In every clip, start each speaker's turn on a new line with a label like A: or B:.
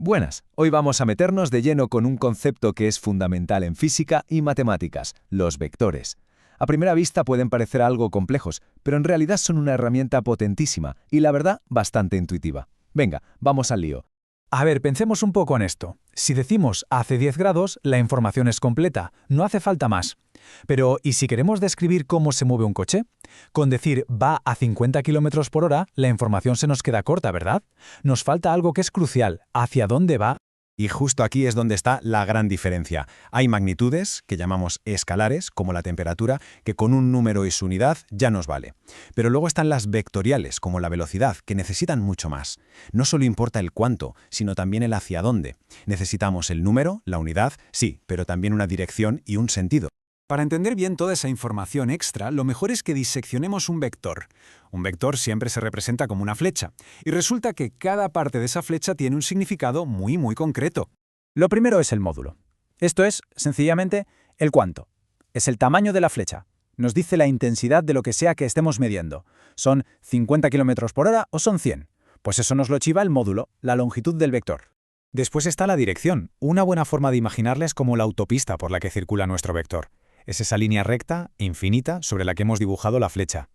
A: Buenas, hoy vamos a meternos de lleno con un concepto que es fundamental en física y matemáticas, los vectores. A primera vista pueden parecer algo complejos, pero en realidad son una herramienta potentísima y la verdad bastante intuitiva. Venga, vamos al lío.
B: A ver, pensemos un poco en esto. Si decimos hace 10 grados, la información es completa, no hace falta más. Pero, ¿y si queremos describir cómo se mueve un coche? Con decir va a 50 km por hora, la información se nos queda corta, ¿verdad? Nos falta algo que es crucial, ¿hacia dónde va?
C: Y justo aquí es donde está la gran diferencia. Hay magnitudes, que llamamos escalares, como la temperatura, que con un número y su unidad ya nos vale. Pero luego están las vectoriales, como la velocidad, que necesitan mucho más. No solo importa el cuánto, sino también el hacia dónde. Necesitamos el número, la unidad, sí, pero también una dirección y un sentido.
D: Para entender bien toda esa información extra, lo mejor es que diseccionemos un vector. Un vector siempre se representa como una flecha, y resulta que cada parte de esa flecha tiene un significado muy concreto.
B: Lo primero es el módulo. Esto es, sencillamente, el cuánto. Es el tamaño de la flecha. Nos dice la intensidad de lo que sea que estemos midiendo. ¿Son 50 km por hora o son 100? Pues eso nos lo chiva el módulo, la longitud del vector.
E: Después está la dirección. Una buena forma de imaginarla es como la autopista por la que circula nuestro vector. Es esa línea recta, infinita, sobre la que hemos dibujado la flecha.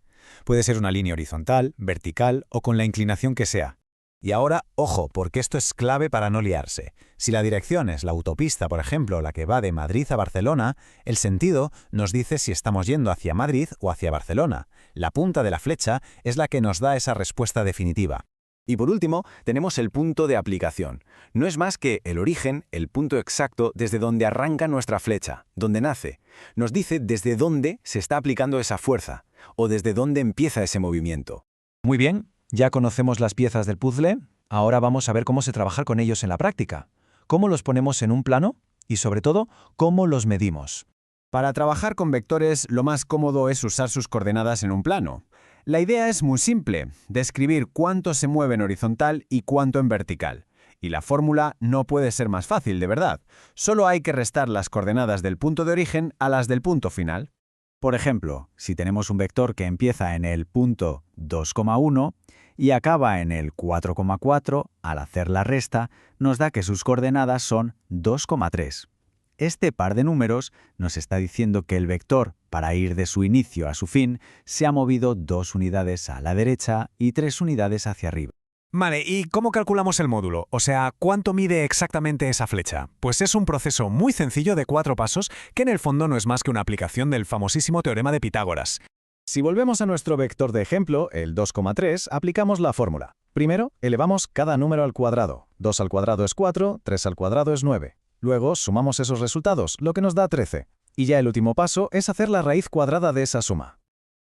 E: Puede ser una línea horizontal, vertical o con la inclinación que sea.
F: Y ahora, ojo, porque esto es clave para no liarse. Si la dirección es la autopista, por ejemplo, la que va de Madrid a Barcelona, el sentido nos dice si estamos yendo hacia Madrid o hacia Barcelona. La punta de la flecha es la que nos da esa respuesta definitiva.
G: Y por último, tenemos el punto de aplicación. No es más que el origen, el punto exacto desde donde arranca nuestra flecha, donde nace. Nos dice desde dónde se está aplicando esa fuerza, o desde dónde empieza ese movimiento.
A: Muy bien, ya conocemos las piezas del puzzle, ahora vamos a ver cómo se trabaja con ellos en la práctica. ¿Cómo los ponemos en un plano? Y sobre todo, ¿cómo los medimos?
C: Para trabajar con vectores, lo más cómodo es usar sus coordenadas en un plano. La idea es muy simple, describir cuánto se mueve en horizontal y cuánto en vertical. Y la fórmula no puede ser más fácil, de verdad. Solo hay que restar las coordenadas del punto de origen a las del punto final.
B: Por ejemplo, si tenemos un vector que empieza en el punto 2,1 y acaba en el 4,4, al hacer la resta, nos da que sus coordenadas son 2,3. Este par de números nos está diciendo que el vector, para ir de su inicio a su fin, se ha movido 2 unidades a la derecha y 3 unidades hacia arriba.
D: Vale, ¿y cómo calculamos el módulo? O sea, ¿cuánto mide exactamente esa flecha? Pues es un proceso muy sencillo de 4 pasos que en el fondo no es más que una aplicación del famosísimo teorema de Pitágoras.
A: Si volvemos a nuestro vector de ejemplo, el 2,3, aplicamos la fórmula. Primero, elevamos cada número al cuadrado. 2 al cuadrado es 4, 3 al cuadrado es 9. Luego sumamos esos resultados, lo que nos da 13. Y ya el último paso es hacer la raíz cuadrada de esa suma,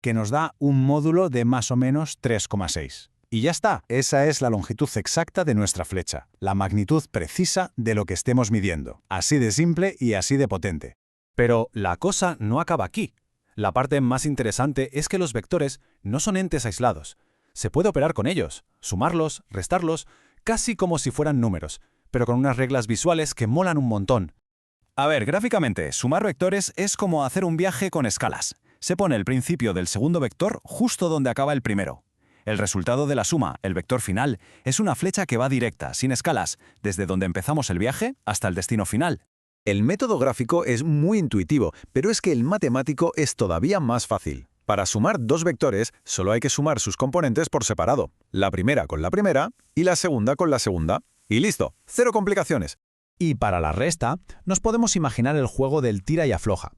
C: que nos da un módulo de más o menos 3,6. Y ya está, esa es la longitud exacta de nuestra flecha, la magnitud precisa de lo que estemos midiendo. Así de simple y así de potente.
G: Pero la cosa no acaba aquí. La parte más interesante es que los vectores no son entes aislados. Se puede operar con ellos, sumarlos, restarlos, casi como si fueran números, pero con unas reglas visuales que molan un montón. A ver, gráficamente, sumar vectores es como hacer un viaje con escalas. Se pone el principio del segundo vector justo donde acaba el primero. El resultado de la suma, el vector final, es una flecha que va directa, sin escalas, desde donde empezamos el viaje hasta el destino final. El método gráfico es muy intuitivo, pero es que el matemático es todavía más fácil. Para sumar dos vectores, solo hay que sumar sus componentes por separado. La primera con la primera y la segunda con la segunda. Y listo, cero complicaciones.
B: Y para la resta, nos podemos imaginar el juego del tira y afloja.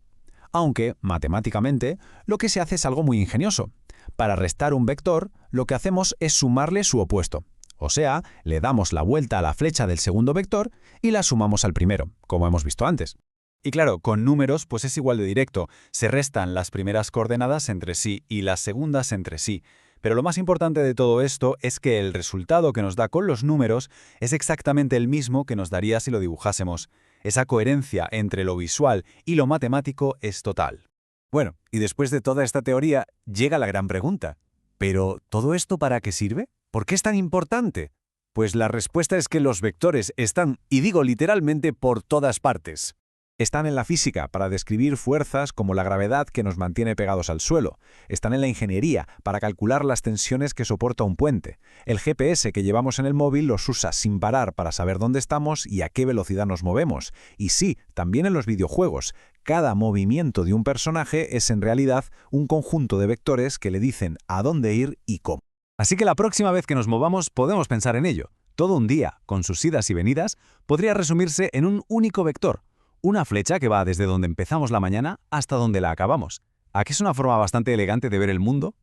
B: Aunque, matemáticamente, lo que se hace es algo muy ingenioso. Para restar un vector, lo que hacemos es sumarle su opuesto. O sea, le damos la vuelta a la flecha del segundo vector y la sumamos al primero, como hemos visto antes.
E: Y claro, con números pues es igual de directo. Se restan las primeras coordenadas entre sí y las segundas entre sí. Pero lo más importante de todo esto es que el resultado que nos da con los números es exactamente el mismo que nos daría si lo dibujásemos. Esa coherencia entre lo visual y lo matemático es total.
G: Bueno, y después de toda esta teoría, llega la gran pregunta. ¿Pero todo esto para qué sirve? ¿Por qué es tan importante? Pues la respuesta es que los vectores están, y digo literalmente, por todas partes.
C: Están en la física para describir fuerzas como la gravedad que nos mantiene pegados al suelo. Están en la ingeniería para calcular las tensiones que soporta un puente. El GPS que llevamos en el móvil los usa sin parar para saber dónde estamos y a qué velocidad nos movemos. Y sí, también en los videojuegos. Cada movimiento de un personaje es en realidad un conjunto de vectores que le dicen a dónde ir y cómo.
E: Así que la próxima vez que nos movamos podemos pensar en ello. Todo un día, con sus idas y venidas, podría resumirse en un único vector. Una flecha que va desde donde empezamos la mañana hasta donde la acabamos. ¿A qué es una forma bastante elegante de ver el mundo?